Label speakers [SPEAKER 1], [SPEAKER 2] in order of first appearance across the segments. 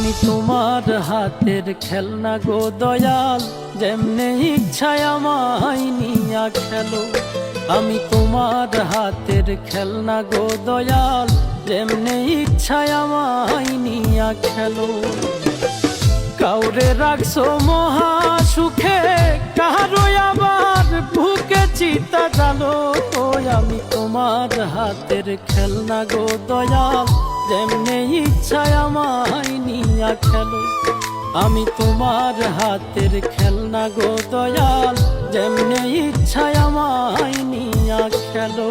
[SPEAKER 1] আমি তোমার হাতের খেলনা গো দয়াল, যেমনে ইচ্ছায় আমায় নিয়া খেলো। আমি তোমার হাতের খেলনা গো দয়াল, যেমনে ইচ্ছায় আমায় নিয়া খেলো। কাউরে রাখছো মহা সুখে, কারো আবার বুকে চিতা জালো। আমি তোমার হাতের খেলনা গো দয়াল, যেমনে ইচ্ছায় আমায় নিয়া খেলো। আমি তোমার হাতের খেলনা গো দয়াল, যেমনে ইচ্ছায় আমায় নিয়া খেলো।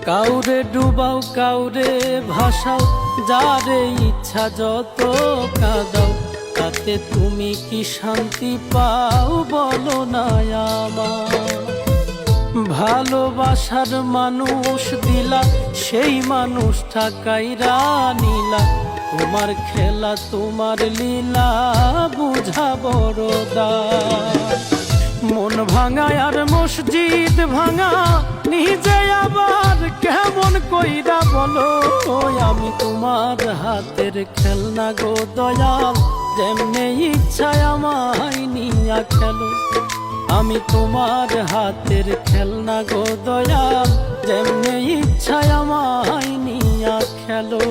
[SPEAKER 1] কাউরে ডুবাও কাউরে ভাসাও, যারে ইচ্ছা যত কাঁদাও, তাতে তুমি কি শান্তি পাও বলো না আমার। ভালোবাসার মানুষ দিলা, সেই মানুষটা কাইরা নিলা। তোমার খেলা তোমার লীলা বুঝা বড় দায়। মন ভাঙা আর মসজিদ ভাঙা, নিজে আবার কেমন কইরা বলো। আমি তোমার হাতের খেলনা গো দয়াল, যেমনে ইচ্ছায় আমায় নিয়া খেলো। আমি তোমার হাতের খেলনা গো দয়াল, যেমনে ইচ্ছায় আমায় নিয়া খেলো।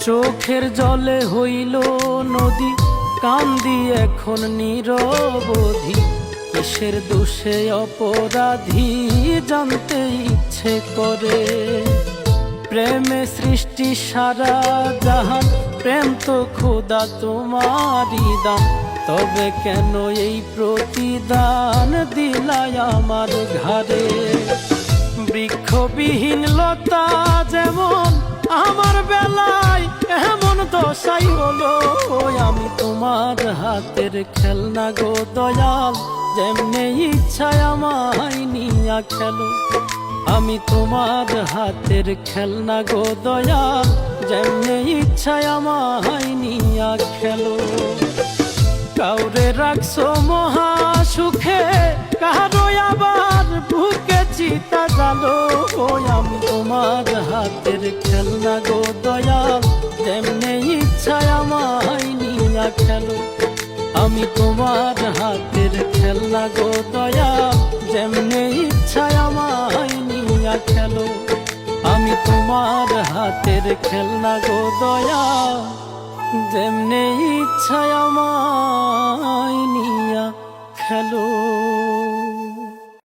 [SPEAKER 1] চোখের জলে হইল নদী, কান্দি এখন নিরবধি। কিসের দোষে অপরাধী জানতে ইচ্ছে করে। প্রেমে সৃষ্টি সারা জাহান, প্রেম তো খোদা তোমারই দান। তবে কেন এই প্রতিদান দিলাই আমার ঘাড়ে। বৃক্ষবিহীন লতা যেমন আমার বেলায় এমন দশাই হলো। আমি তোমার হাতের খেলনা গো দয়াল, যেমনে ইচ্ছায় আমায় নিয়া খেলো। আমি তোমার হাতের খেলনা গো দয়াল, যেমনে ইচ্ছায় আমায় নিয়া খেলো। কাউরে রাখছো মহা সুখে, কারো আবার বুকে চিতা জালো। আমি তোমার হাতের খেলনা গো দয়াল, যেমনে ইচ্ছায় আমায় নিয়া খেলো। আমি তোমার হাতের খেলনা গো দয়াল, যেমনে ইচ্ছায় আমায় নিয়া খেলো। আমি তোমার হাতের খেলনা গো দয়াল, যেমনে ইচ্ছায় আমায় নিয়া খেলো।